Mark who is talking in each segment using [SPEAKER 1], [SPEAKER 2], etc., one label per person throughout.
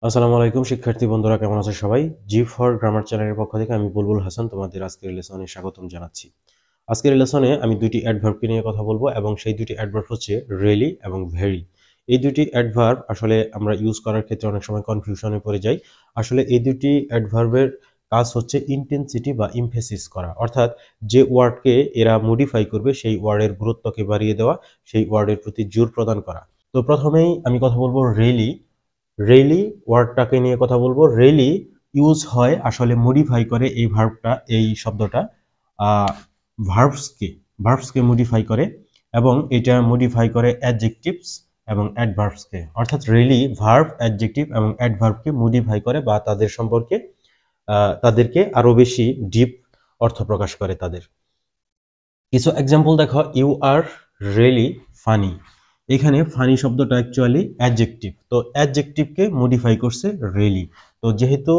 [SPEAKER 1] আসসালামু আলাইকুম শিক্ষার্থী বন্ধুরা, কেমন আছো সবাই? জি ফর গ্রামার চ্যানেলের পক্ষ থেকে আমি বুলবুল হাসান তোমাদের আজকের লেসনে স্বাগতম জানাচ্ছি। আজকের লেসনে আমি দুইটি অ্যাডভার্বকে নিয়ে কথা বলবো এবং সেই দুটি অ্যাডভার্ব হচ্ছে রিয়েলি এবং ভেরি। এই দুটি অ্যাডভার্ব আসলে আমরা ইউজ করার ক্ষেত্রে অনেক সময় কনফিউশনে পড়ে যাই। আসলে এই দুটি অ্যাডভার্বের কাজ হচ্ছে ইন্টেন্সিটি বা ইমফেসিস করা, অর্থাৎ যে ওয়ার্ডকে এরা মডিফাই করবে সেই ওয়ার্ডের গুরুত্বকে বাড়িয়ে দেওয়া, সেই ওয়ার্ডের প্রতি জোর প্রদান করা। তো প্রথমেই আমি কথা বলবো রিয়েলি। রেইলি ওয়ার্ডটাকে নিয়ে কথা বলবো। রেইলি ইউজ হয় আসলে মডিফাই করে এই ভার্বটা, এই শব্দটা ভার্বসকে ভার্বসকে মডিফাই করে এবং এটা মডিফাই করে অ্যাডজেক্টিভস এবং অ্যাডভার্বসকে, অর্থাৎ রেইলি ভার্ব, অ্যাডজেক্টিভ এবং অ্যাডভার্বকে মডিফাই করে বা তাদের সম্পর্কে তাদেরকে আরো বেশি ডিপ অর্থ প্রকাশ করে তাদের। কিছু এক্সাম্পল দেখো, ইউ আর রিয়েলি ফানি। এখানে ফানি শব্দটা অ্যাকচুয়ালি অ্যাডজেক্টিভ, তো অ্যাডজেক্টিভকে মডিফাই করছে রিয়েলি। তো যেহেতু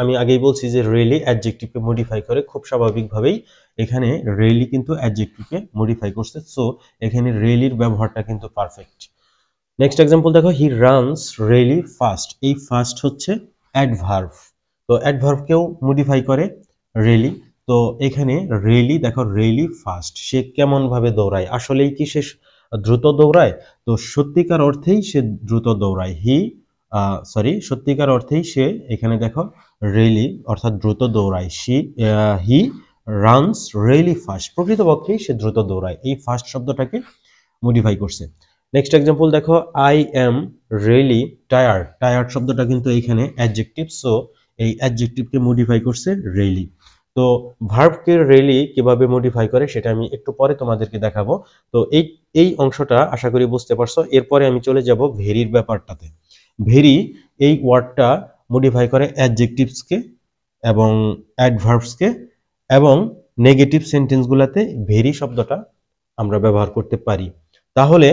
[SPEAKER 1] আমি আগেই বলছি যে রিয়েলি অ্যাডজেক্টিভকে মডিফাই করে, খুব স্বাভাবিকভাবেই এখানে রিয়েলি কিন্তু অ্যাডজেক্টিভকে মডিফাই করছে, সো এখানে রিয়েলির ব্যবহারটা কিন্তু পারফেক্ট। নেক্সট এক্সাম্পল দেখো, হি রানস রিয়েলি ফাস্ট। এই ফাস্ট হচ্ছে অ্যাডভার্ব, তো অ্যাডভার্বকেও মডিফাই করে রিয়েলি। তো এখানে রিয়েলি দেখো, রিয়েলি ফাস্ট, সে কেমন ভাবে দৌড়ায়, আসলেই কি সে দ্রুত দৌড়ায়? তো সত্যিকার অর্থেই সে দ্রুত দৌড়ায়। সত্যিকার অর্থেই সে, এখানে দেখো রিয়েলি অর্থাৎ দ্রুত দৌড়ায়। হি রানস রিয়েলি ফাস্ট, প্রকৃতপক্ষেই সে দ্রুত দৌড়ায়, এই ফাস্ট শব্দটাকে মডিফাই করছে। নেক্সট এক্সাম্পল দেখো, I am really tired. Tired শব্দটা কিন্তু এখানে অ্যাডজেক্টিভ, সো এই অ্যাডজেক্টিভকে মডিফাই করছে রিয়েলি। তো ভার্বকে রিয়েলি কিভাবে মডিফাই করে সেটা আমি একটু পরে তোমাদেরকে দেখাবো। তো এই এই অংশটা আশা করি বুঝতে পারছো। এরপরে আমি চলে যাব ভেরির ব্যাপারটাতে। ভেরি এই ওয়ার্ডটা মডিফাই করে অ্যাডজেক্টিভসকে এবং অ্যাডভার্বসকে, এবং নেগেটিভ সেন্টেন্সগুলোতে ভেরি শব্দটা আমরা ব্যবহার করতে পারি। তাহলে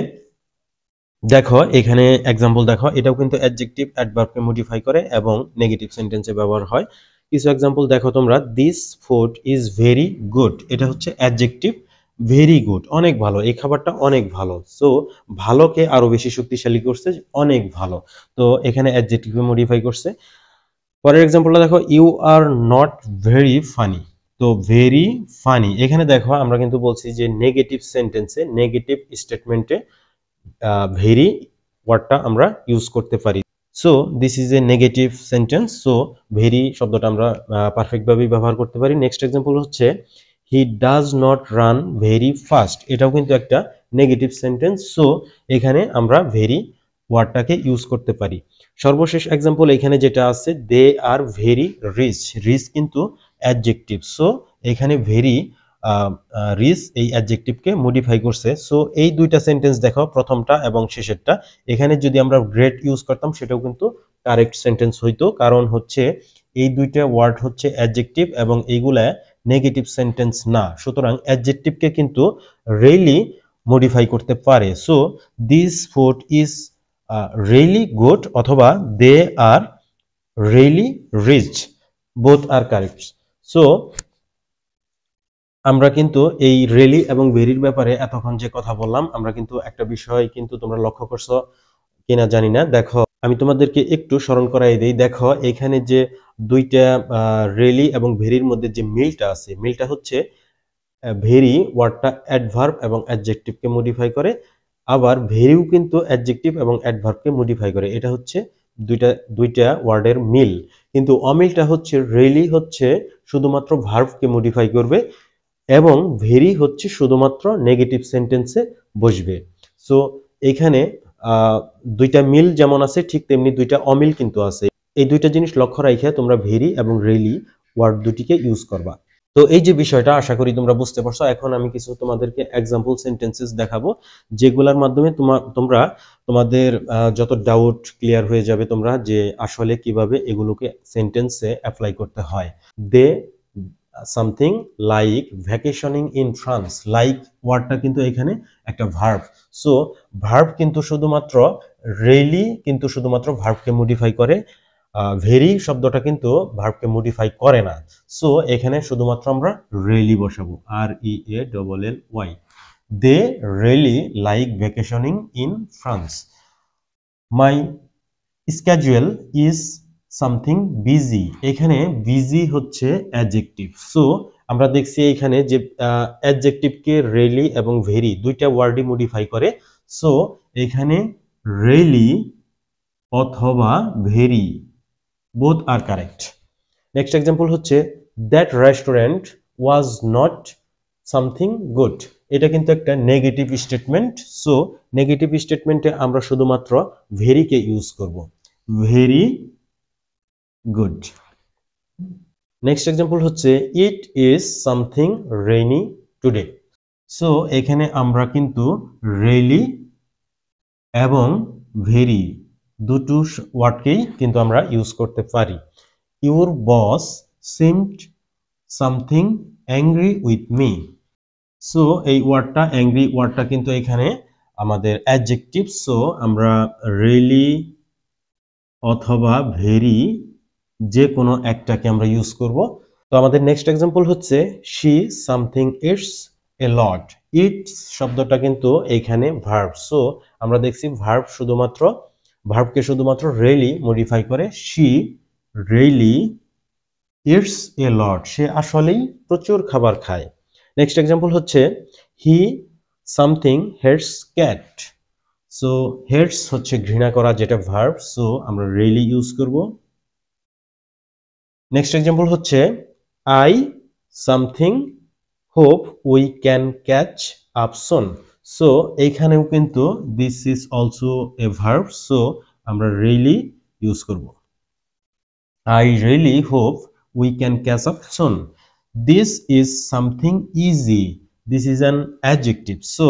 [SPEAKER 1] দেখো এখানে এক্সাম্পল দেখো, এটাও কিন্তু অ্যাডজেক্টিভ অ্যাডভার্বকে মডিফাই করে এবং নেগেটিভ সেন্টেন্সে ব্যবহার হয়। কিছু এক্সাম্পল দেখো তোমরা, this food is very good. এটা হচ্ছে অ্যাডজেক্টিভ, ভেরি গুড অনেক ভালো, এই খাবারটা অনেক ভালো। সো ভালোকে আরো বেশি শক্তিশালী করছে, অনেক ভালো। তো এখানে অ্যাডজেক্টিভকে মডিফাই করছে। পরের এক্সাম্পলটা দেখো, you are not very funny. তো ভেরি ফানি, এখানে দেখো আমরা কিন্তু বলছি যে নেগেটিভ সেন্টেন্সে, নেগেটিভ স্টেটমেন্টে ভেরি ওয়ার্ডটা আমরা ইউজ করতে পারি। So this is a negative sentence, so very শব্দটা আমরা পারফেক্টভাবেই ব্যবহার করতে পারি। নেক্সট এক্সাম্পল হচ্ছে, he does not run very fast. এটাও কিন্তু একটা নেগেটিভ সেন্টেন্স, সো এখানে আমরা ভেরি ওয়ার্ডটাকে ইউজ করতে পারি। সর্বশেষ এক্সাম্পল এখানে যেটা আছে, দে আর ভেরি রিচ। রিচ কিন্তু অ্যাডজেক্টিভ, সো এখানে ভেরি রিচ এই অ্যাডজেক্টিভকে মডিফাই করছে। সো এই দুইটা সেন্টেন্স দেখো, প্রথমটা এবং শেষেরটা, এখানে যদি আমরা গ্রেট ইউজ করতাম সেটাও কিন্তু কারেক্ট সেন্টেন্স হইতো, কারণ হচ্ছে এই দুইটা ওয়ার্ড হচ্ছে অ্যাডজেক্টিভ এবং এইগুলা নেগেটিভ সেন্টেন্স না, সুতরাং অ্যাডজেক্টিভকে কিন্তু রিয়েলি মডিফাই করতে পারে। So this food is really good অথবা they are really rich, both are correct. So আমরা কিন্তু এই রেলি এবং ভেরির ব্যাপারে এতক্ষণ যে কথা বললাম, আমরা কিন্তু একটা বিষয় কিন্তু তোমরা লক্ষ্য করছো কিনা জানি না। দেখো আমি তোমাদেরকে একটু স্মরণ করাই দিই। দেখো এখানে যে দুইটা রেলি এবং ভেরির মধ্যে যে মিলটা আছে, মিলটা হচ্ছে ভেরি ওয়ার্ডটা অ্যাডভার্ব এবং অ্যাডজেক্টিভকে মডিফাই করে, আবার ভেরিও কিন্তু অ্যাডজেক্টিভ এবং অ্যাডভার্বকে মডিফাই করে। এটা হচ্ছে দুইটা দুইটা ওয়ার্ডের মিল। কিন্তু অমিলটা হচ্ছে রেলি হচ্ছে শুধুমাত্র ভার্বকে মডিফাই করবে এবং ভেরি হচ্ছে শুধুমাত্র নেগেটিভ সেন্টেন্সে বসবে। সো এখানে দুইটা মিল যেমন আছে, ঠিক তেমনি দুইটা অমিল কিন্তু আছে। এই দুইটা জিনিস লক্ষ্য রাখে তোমরা ভেরি এবং রেলি ওয়ার্ড দুটিকে ইউজ করবা। তো এই যে বিষয়টা আশা করি তোমরা বুঝতে পারছো। এখন আমি কিছু তোমাদেরকে এক্সাম্পল সেন্টেন্সেস দেখাবো, যেগুলোর মাধ্যমে তোমরা তোমাদের যত ডাউট ক্লিয়ার হয়ে যাবে তোমরা, যে আসলে কিভাবে এগুলোকে সেন্টেন্সে অ্যাপ্লাই করতে হয়। They something like vacationing in France. Like ওয়ার্ডটা কিন্তু এখানে একটা ভার্ব, সো ভার্ব কিন্তু শুধুমাত্র রেইলি কিন্তু শুধুমাত্র ভার্বকে মডিফাই করে, ভেরি শব্দটা কিন্তু ভার্বকে মডিফাই করে না। সো এখানে শুধুমাত্র আমরা রেইলি বসাবো, REALLY। They really like vacationing in France. My schedule is something busy, এখানে busy হচ্ছে অ্যাডজেক্টিভ। সো আমরা দেখছি এখানে যে অ্যাডজেক্টিভকে রেলি এবং ভেরি দুইটা ওয়ার্ডই মডিফাই করে। সো এখানে রেলি অথবা very both are correct. Next example হচ্ছে that restaurant was not something good, এটা কিন্তু একটা নেগেটিভ স্টেটমেন্ট। সো নেগেটিভ স্টেটমেন্টে আমরা শুধুমাত্র ভেরিকে ইউজ করব, ভেরি গুড। নেক্সট এক্সাম্পল হচ্ছে it is something rainy today. So এখানে আমরা কিন্তু রেইলি এবং ভেরি দুটো ওয়ার্ডকেই কিন্তু আমরা ইউজ করতে পারি। Your boss seemed something angry with me. So এই ওয়ার্ডটা অ্যাংরি ওয়ার্ডটা কিন্তু এখানে আমাদের অ্যাডজেক্টিভ। সো আমরা রিয়েলি অথবা ভেরি যে কোনো একটাকে আমরা ইউজ করব। তো আমাদের নেক্সট এক্সাম্পল হচ্ছে she something it's a lot. It's শব্দটা কিন্তু এখানে ভার্ব। সো আমরা দেখছি ভার্বকে শুধুমাত্র রিয়েলি মডিফাই করে। শি রিয়েলি ইটস এ লট, সে আসলেই প্রচুর খাবার খায়। নেক্সট এক্সাম্পল হচ্ছে হি something hates cat. So hates হচ্ছে ঘৃণা করা, যেটা ভার্ব। সো আমরা রিয়েলি ইউজ করব। নেক্সট এক্সাম্পল হচ্ছে I something hope we can catch up soon. So এইখানেও কিন্তু this is also a verb. So আমরা রিয়েলি ইউজ করব। I really hope we can catch up soon. This is something easy. This is an adjective. So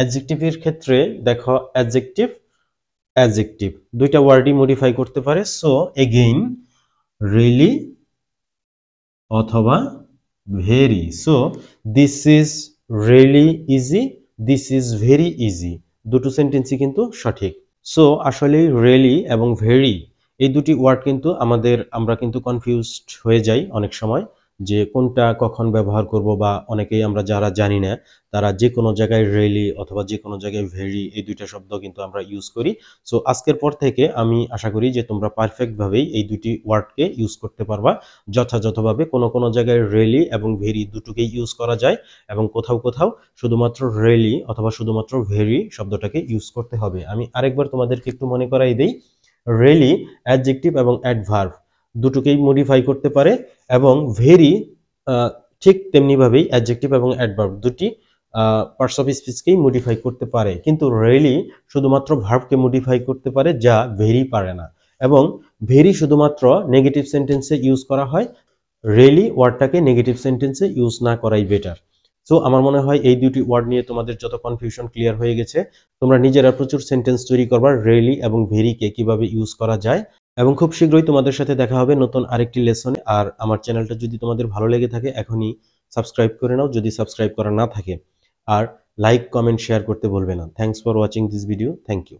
[SPEAKER 1] adjective এর ক্ষেত্রে দেখো adjective দুইটা ওয়ার্ডই modify করতে পারে। সো again really অথবা very. So this is really easy, this is very easy, দুটো সেন্টেন্সই কিন্তু সঠিক। সো আসলে really এবং very এই দুটি ওয়ার্ড কিন্তু আমরা কিন্তু কনফিউজড হয়ে যাই অনেক সময় যে কোনটা কখন ব্যবহার করব, বা অনেকেই আমরা যারা জানি না তারা যে কোনো জায়গায় রিয়েলি অথবা যে কোনো জায়গায় ভেরি এই দুইটা শব্দ কিন্তু আমরা ইউজ করি। সো আজকের পর থেকে আমি আশা করি যে তোমরা পারফেক্টভাবেই এই দুটি ওয়ার্ডকে ইউজ করতে পারবা যথাযথভাবে। কোনো কোনো জায়গায় রিয়েলি এবং ভেরি দুটোকেই ইউজ করা যায়, এবং কোথাও কোথাও শুধুমাত্র রিয়েলি অথবা শুধুমাত্র ভেরি শব্দটাকে ইউজ করতে হবে। আমি আরেকবার তোমাদেরকে একটু মনে করাই দেই, রিয়েলি অ্যাডজেক্টিভ এবং অ্যাডভার্ব দুটোকেই মডিফাই করতে পারে, এবং ভেরি ঠিক তেমনিভাবেই অ্যাডজেক্টিভ এবং অ্যাডভার্ব দুটি পার্টস অফ স্পিচকেই মডিফাই করতে পারে। কিন্তু রিয়েলি শুধুমাত্র ভার্বকে মডিফাই করতে পারে, যা ভেরি পারে না। এবং ভেরি শুধুমাত্র নেগেটিভ সেন্টেন্সে ইউজ করা হয়, রিয়েলি ওয়ার্ডটাকে নেগেটিভ সেন্টেন্সে ইউজ না করাই বেটার। সো আমার মনে হয় এই দুটি ওয়ার্ড নিয়ে তোমাদের যত কনফিউশন ক্লিয়ার হয়ে গেছে। তোমরা নিজেরা প্রচুর সেন্টেন্স তৈরি করবা রিয়েলি এবং ভেরিকে কিভাবে ইউজ করা যায়। এবং খুব শীঘ্রই তোমাদের সাথে দেখা হবে নতুন আরেকটি লেসনে। আর আমার চ্যানেলটা যদি তোমাদের ভালো লেগে থাকে এখনই সাবস্ক্রাইব করে নাও যদি সাবস্ক্রাইব করা না থাকে, আর লাইক কমেন্ট শেয়ার করতে ভুলবে না। Thanks for watching this video. Thank you.